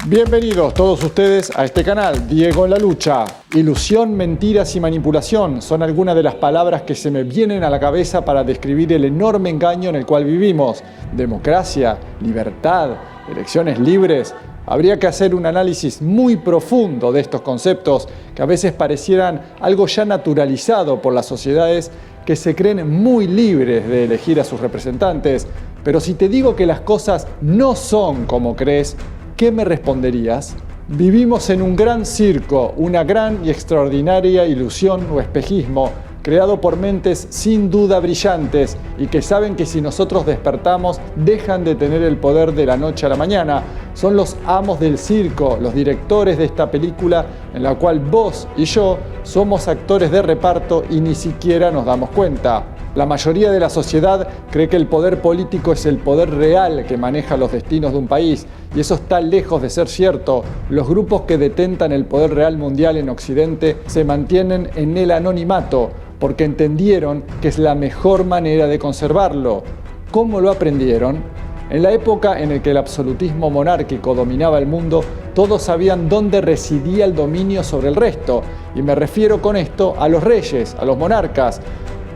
Bienvenidos todos ustedes a este canal, Diego en la Lucha. Ilusión, mentiras y manipulación son algunas de las palabras que se me vienen a la cabeza para describir el enorme engaño en el cual vivimos. Democracia, libertad, elecciones libres. Habría que hacer un análisis muy profundo de estos conceptos que a veces parecieran algo ya naturalizado por las sociedades que se creen muy libres de elegir a sus representantes. Pero si te digo que las cosas no son como crees, ¿qué me responderías? Vivimos en un gran circo, una gran y extraordinaria ilusión o espejismo, creado por mentes sin duda brillantes y que saben que si nosotros despertamos, dejan de tener el poder de la noche a la mañana. Son los amos del circo, los directores de esta película en la cual vos y yo somos actores de reparto y ni siquiera nos damos cuenta. La mayoría de la sociedad cree que el poder político es el poder real que maneja los destinos de un país, y eso está lejos de ser cierto. Los grupos que detentan el poder real mundial en Occidente se mantienen en el anonimato, porque entendieron que es la mejor manera de conservarlo. ¿Cómo lo aprendieron? En la época en la que el absolutismo monárquico dominaba el mundo, todos sabían dónde residía el dominio sobre el resto, y me refiero con esto a los reyes, a los monarcas.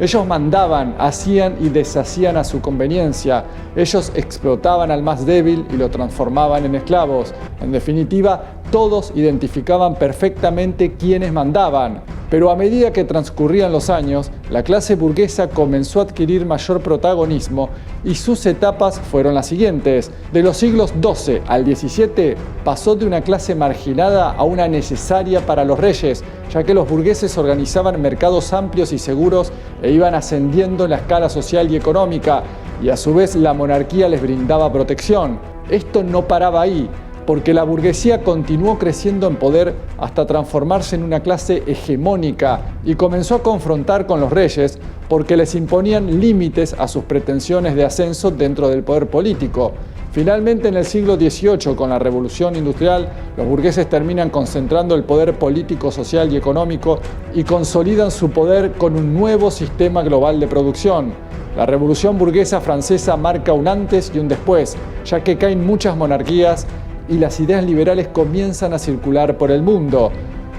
Ellos mandaban, hacían y deshacían a su conveniencia. Ellos explotaban al más débil y lo transformaban en esclavos. En definitiva, todos identificaban perfectamente quiénes mandaban. Pero a medida que transcurrían los años, la clase burguesa comenzó a adquirir mayor protagonismo y sus etapas fueron las siguientes. De los siglos XII al XVII pasó de una clase marginada a una necesaria para los reyes, ya que los burgueses organizaban mercados amplios y seguros e iban ascendiendo en la escala social y económica, y a su vez la monarquía les brindaba protección. Esto no paraba ahí, porque la burguesía continuó creciendo en poder hasta transformarse en una clase hegemónica y comenzó a confrontar con los reyes porque les imponían límites a sus pretensiones de ascenso dentro del poder político. Finalmente, en el siglo XVIII, con la Revolución Industrial, los burgueses terminan concentrando el poder político, social y económico y consolidan su poder con un nuevo sistema global de producción. La Revolución Burguesa Francesa marca un antes y un después, ya que caen muchas monarquías y las ideas liberales comienzan a circular por el mundo.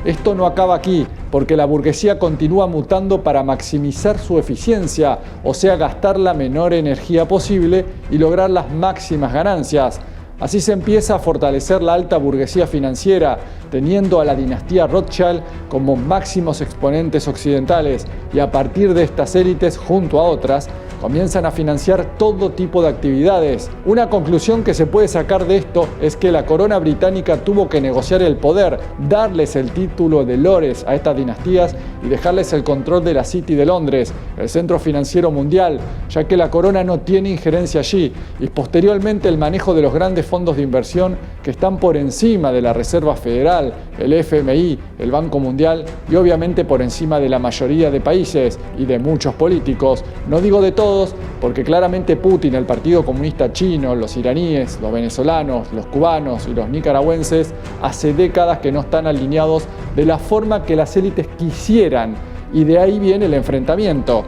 Esto no acaba aquí, porque la burguesía continúa mutando para maximizar su eficiencia, o sea, gastar la menor energía posible y lograr las máximas ganancias. Así se empieza a fortalecer la alta burguesía financiera, teniendo a la dinastía Rothschild como máximos exponentes occidentales, y a partir de estas élites, junto a otras, comienzan a financiar todo tipo de actividades. Una conclusión que se puede sacar de esto es que la corona británica tuvo que negociar el poder, darles el título de lores a estas dinastías y dejarles el control de la City de Londres, el centro financiero mundial, ya que la corona no tiene injerencia allí, y posteriormente el manejo de los grandes fondos de inversión que están por encima de la Reserva Federal, el FMI, el Banco Mundial y obviamente por encima de la mayoría de países y de muchos políticos. No digo de todos, porque claramente Putin, el Partido Comunista Chino, los iraníes, los venezolanos, los cubanos y los nicaragüenses hace décadas que no están alineados de la forma que las élites quisieran, y de ahí viene el enfrentamiento.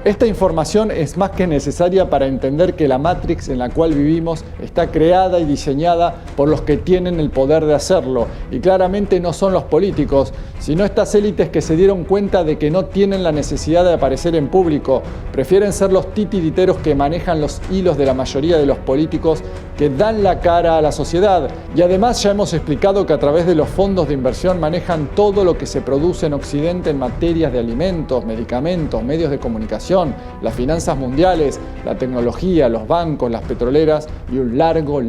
Esta información es más que necesaria para entender que la Matrix en la cual vivimos está creada y diseñada por los que tienen el poder de hacerlo, y claramente no son los políticos, sino estas élites que se dieron cuenta de que no tienen la necesidad de aparecer en público, prefieren ser los titiriteros que manejan los hilos de la mayoría de los políticos que dan la cara a la sociedad. Y además ya hemos explicado que a través de los fondos de inversión manejan todo lo que se produce en Occidente en materias de alimentos, medicamentos, medios de comunicación, las finanzas mundiales, la tecnología, los bancos, las petroleras y un largo,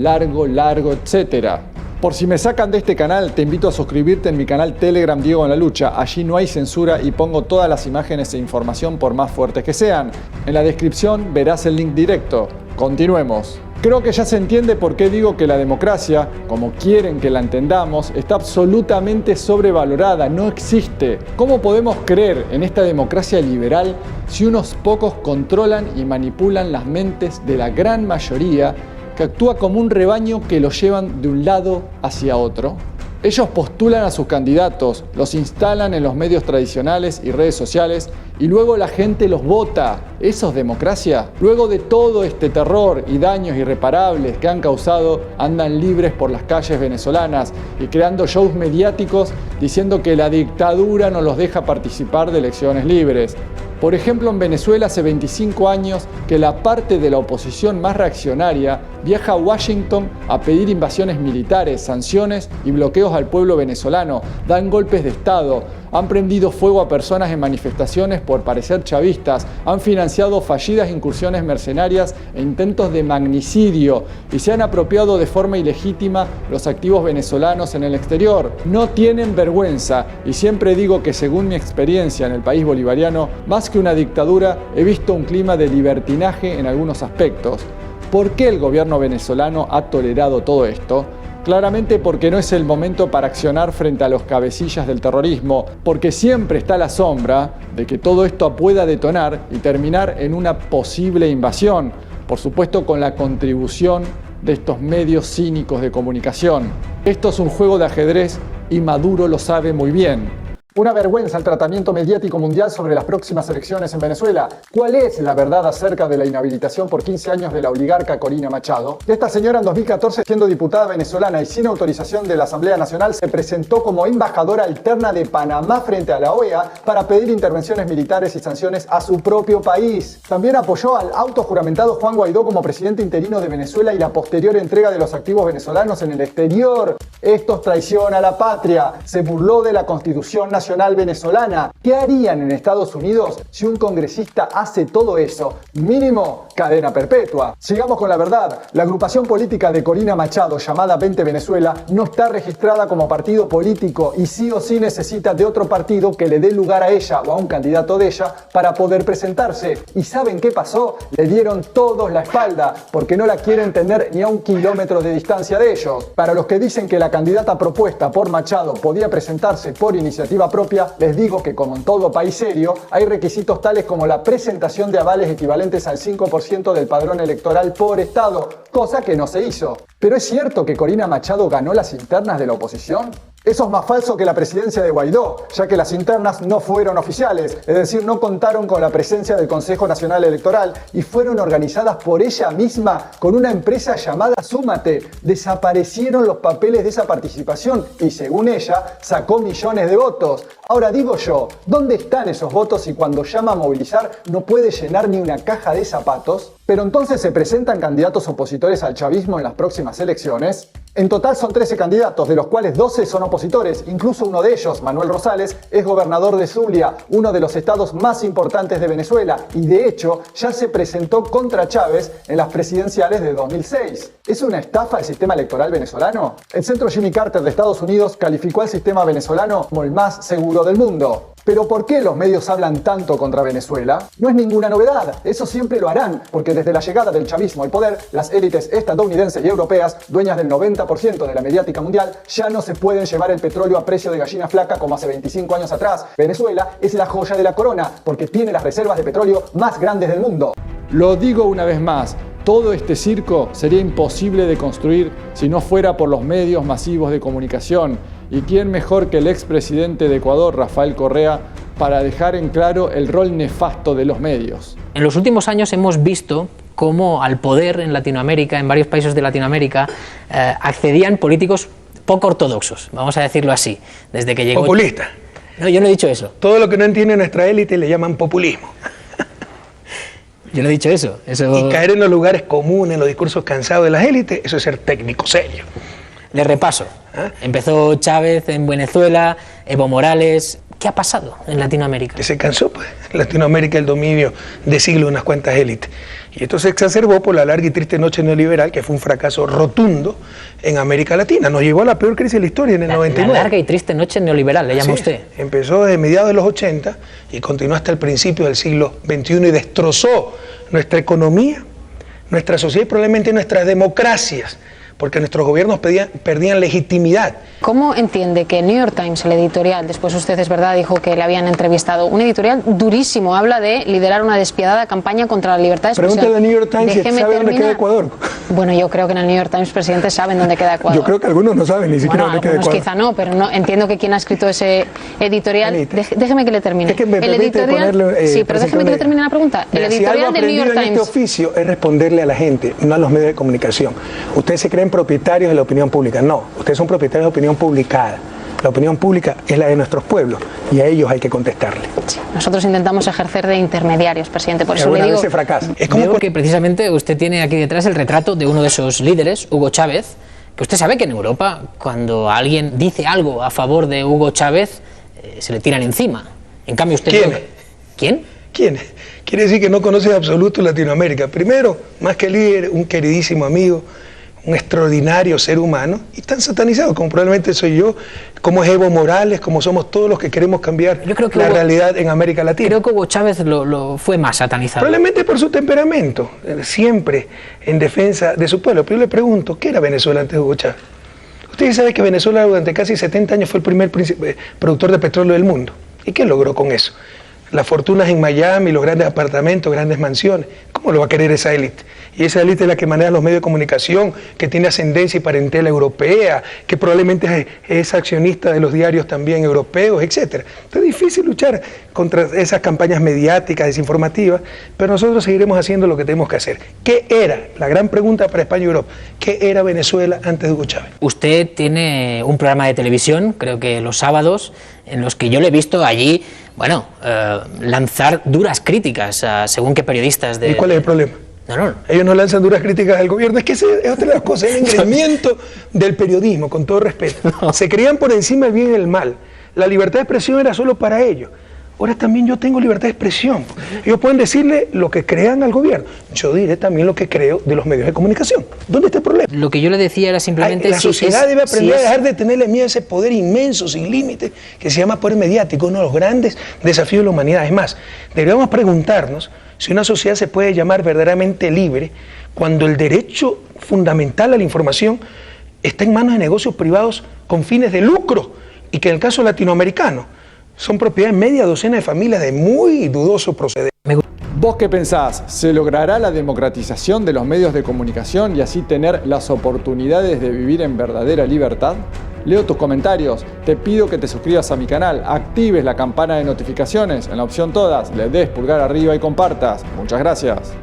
etcétera. Por si me sacan de este canal, te invito a suscribirte en mi canal Telegram Diego en la Lucha. Allí no hay censura y pongo todas las imágenes e información por más fuertes que sean. En la descripción verás el link directo. Continuemos. Creo que ya se entiende por qué digo que la democracia, como quieren que la entendamos, está absolutamente sobrevalorada, no existe. ¿Cómo podemos creer en esta democracia liberal si unos pocos controlan y manipulan las mentes de la gran mayoría que actúa como un rebaño que lo llevan de un lado hacia otro? Ellos postulan a sus candidatos, los instalan en los medios tradicionales y redes sociales y luego la gente los vota. ¿Eso es democracia? Luego de todo este terror y daños irreparables que han causado, andan libres por las calles venezolanas y creando shows mediáticos diciendo que la dictadura no los deja participar de elecciones libres. Por ejemplo, en Venezuela hace 25 años que la parte de la oposición más reaccionaria viaja a Washington a pedir invasiones militares, sanciones y bloqueos al pueblo venezolano, dan golpes de Estado, han prendido fuego a personas en manifestaciones por parecer chavistas, han financiado fallidas incursiones mercenarias e intentos de magnicidio y se han apropiado de forma ilegítima los activos venezolanos en el exterior. No tienen vergüenza y siempre digo que según mi experiencia en el país bolivariano, más que una dictadura, he visto un clima de libertinaje en algunos aspectos. ¿Por qué el gobierno venezolano ha tolerado todo esto? Claramente porque no es el momento para accionar frente a los cabecillas del terrorismo, porque siempre está la sombra de que todo esto pueda detonar y terminar en una posible invasión, por supuesto con la contribución de estos medios cínicos de comunicación. Esto es un juego de ajedrez y Maduro lo sabe muy bien. Una vergüenza el tratamiento mediático mundial sobre las próximas elecciones en Venezuela. ¿Cuál es la verdad acerca de la inhabilitación por 15 años de la oligarca Corina Machado? Esta señora en 2014, siendo diputada venezolana y sin autorización de la Asamblea Nacional, se presentó como embajadora alterna de Panamá frente a la OEA para pedir intervenciones militares y sanciones a su propio país. También apoyó al autojuramentado Juan Guaidó como presidente interino de Venezuela y la posterior entrega de los activos venezolanos en el exterior. Esto es traición a la patria. Se burló de la Constitución Nacional venezolana. ¿Qué harían en Estados Unidos si un congresista hace todo eso? Mínimo, cadena perpetua. Sigamos con la verdad. La agrupación política de Corina Machado, llamada 20 Venezuela, no está registrada como partido político y sí o sí necesita de otro partido que le dé lugar a ella o a un candidato de ella para poder presentarse. ¿Y saben qué pasó? Le dieron todos la espalda porque no la quieren tener ni a 1 kilómetro de distancia de ellos. Para los que dicen que la candidata propuesta por Machado podía presentarse por iniciativa propia, les digo que como en todo país serio, hay requisitos tales como la presentación de avales equivalentes al 5% del padrón electoral por estado, cosa que no se hizo. ¿Pero es cierto que Corina Machado ganó las internas de la oposición? Eso es más falso que la presidencia de Guaidó, ya que las internas no fueron oficiales, es decir, no contaron con la presencia del Consejo Nacional Electoral y fueron organizadas por ella misma con una empresa llamada Súmate. Desaparecieron los papeles de esa participación y, según ella, sacó millones de votos. Ahora digo yo, ¿dónde están esos votos si cuando llama a movilizar no puede llenar ni una caja de zapatos? Pero entonces se presentan candidatos opositores al chavismo en las próximas elecciones. En total son 13 candidatos, de los cuales 12 son opositores. Incluso uno de ellos, Manuel Rosales, es gobernador de Zulia, uno de los estados más importantes de Venezuela, y de hecho ya se presentó contra Chávez en las presidenciales de 2006. ¿Es una estafa el sistema electoral venezolano? El Centro Jimmy Carter de Estados Unidos calificó al sistema venezolano como el más seguro del mundo. ¿Pero por qué los medios hablan tanto contra Venezuela? No es ninguna novedad, eso siempre lo harán, porque desde la llegada del chavismo al poder, las élites estadounidenses y europeas, dueñas del 90% de la mediática mundial, ya no se pueden llevar el petróleo a precio de gallina flaca como hace 25 años atrás. Venezuela es la joya de la corona, porque tiene las reservas de petróleo más grandes del mundo. Lo digo una vez más, todo este circo sería imposible de construir si no fuera por los medios masivos de comunicación. ¿Y quién mejor que el expresidente de Ecuador, Rafael Correa, para dejar en claro el rol nefasto de los medios? En los últimos años hemos visto cómo al poder en Latinoamérica, en varios países de Latinoamérica, accedían políticos poco ortodoxos, vamos a decirlo así. Desde que llegó... Populista. No, yo no he dicho eso. Todo lo que no entiende nuestra élite le llaman populismo. Yo no he dicho eso. Y caer en los lugares comunes, en los discursos cansados de las élites, eso es ser técnico serio. Le repaso. Empezó Chávez en Venezuela, Evo Morales. ¿Qué ha pasado en Latinoamérica? Que se cansó, pues, en Latinoamérica el dominio de siglos de unas cuantas élites. Y esto se exacerbó por la larga y triste noche neoliberal, que fue un fracaso rotundo en América Latina. Nos llevó a la peor crisis de la historia en el 99. La larga y triste noche neoliberal, le llama usted. Empezó desde mediados de los 80 y continuó hasta el principio del siglo XXI y destrozó nuestra economía, nuestra sociedad y probablemente nuestras democracias, porque nuestros gobiernos perdían legitimidad. ¿Cómo entiende que New York Times, el editorial, después usted es verdad, dijo que le habían entrevistado, un editorial durísimo, habla de liderar una despiadada campaña contra la libertad de expresión? Pregúntale a New York Times si sabe dónde queda Ecuador. Bueno, yo creo que en el New York Times, presidente, saben dónde queda Ecuador. Yo creo que algunos no saben ni siquiera dónde queda Ecuador. Quizá no, pero no, entiendo que quien ha escrito ese editorial... Déjeme que le termine. Es que me el editorial, sí, pero déjeme que le termine la pregunta. El editorial del New York Times... En este oficio es responderle a la gente, no a los medios de comunicación. Ustedes se creen propietarios de la opinión pública. No, ustedes son propietarios de la opinión publicada. La opinión pública es la de nuestros pueblos y a ellos hay que contestarle. Sí, nosotros intentamos ejercer de intermediarios, presidente. Por eso le digo... se fracasa. Es como que precisamente usted tiene aquí detrás el retrato de uno de esos líderes, Hugo Chávez, que usted sabe que en Europa, cuando alguien dice algo a favor de Hugo Chávez, se le tiran encima. En cambio usted... ¿Quién? ¿Quién? Quiere decir que no conoce en absoluto Latinoamérica. Primero, más que líder, un queridísimo amigo, un extraordinario ser humano, y tan satanizado como probablemente soy yo, como es Evo Morales, como somos todos los que queremos cambiar la realidad en América Latina. Creo que Hugo Chávez lo fue más satanizado. Probablemente por su temperamento, siempre en defensa de su pueblo. Pero yo le pregunto, ¿qué era Venezuela antes de Hugo Chávez? Ustedes saben que Venezuela durante casi 70 años fue el primer productor de petróleo del mundo. ¿Y qué logró con eso? Las fortunas en Miami, los grandes apartamentos, grandes mansiones. ¿Cómo lo va a querer esa élite? Y esa élite es la que maneja los medios de comunicación, que tiene ascendencia y parentela europea, que probablemente es accionista de los diarios también europeos, etc. Entonces es difícil luchar contra esas campañas mediáticas, desinformativas, pero nosotros seguiremos haciendo lo que tenemos que hacer. ¿Qué era? La gran pregunta para España y Europa. ¿Qué era Venezuela antes de Hugo Chávez? Usted tiene un programa de televisión, creo que los sábados, en los que yo le he visto allí, bueno, lanzar duras críticas a según qué periodistas de... ¿Y cuál es el problema? No. Ellos no lanzan duras críticas al gobierno. Es que es otra de las cosas, el engreimiento del periodismo, con todo respeto. Se creían por encima el bien y el mal. La libertad de expresión era solo para ellos. Ahora también yo tengo libertad de expresión. Ellos pueden decirle lo que crean al gobierno. Yo diré también lo que creo de los medios de comunicación. ¿Dónde está el problema? Lo que yo le decía era simplemente... La sociedad debe aprender a dejar de tenerle miedo a ese poder inmenso, sin límites, que se llama poder mediático, uno de los grandes desafíos de la humanidad. Es más, deberíamos preguntarnos si una sociedad se puede llamar verdaderamente libre cuando el derecho fundamental a la información está en manos de negocios privados con fines de lucro y que en el caso latinoamericano son propiedad de media docena de familias de muy dudoso proceder. ¿Vos qué pensás? ¿Se logrará la democratización de los medios de comunicación y así tener las oportunidades de vivir en verdadera libertad? Leo tus comentarios, te pido que te suscribas a mi canal, actives la campana de notificaciones en la opción todas, le des pulgar arriba y compartas. Muchas gracias.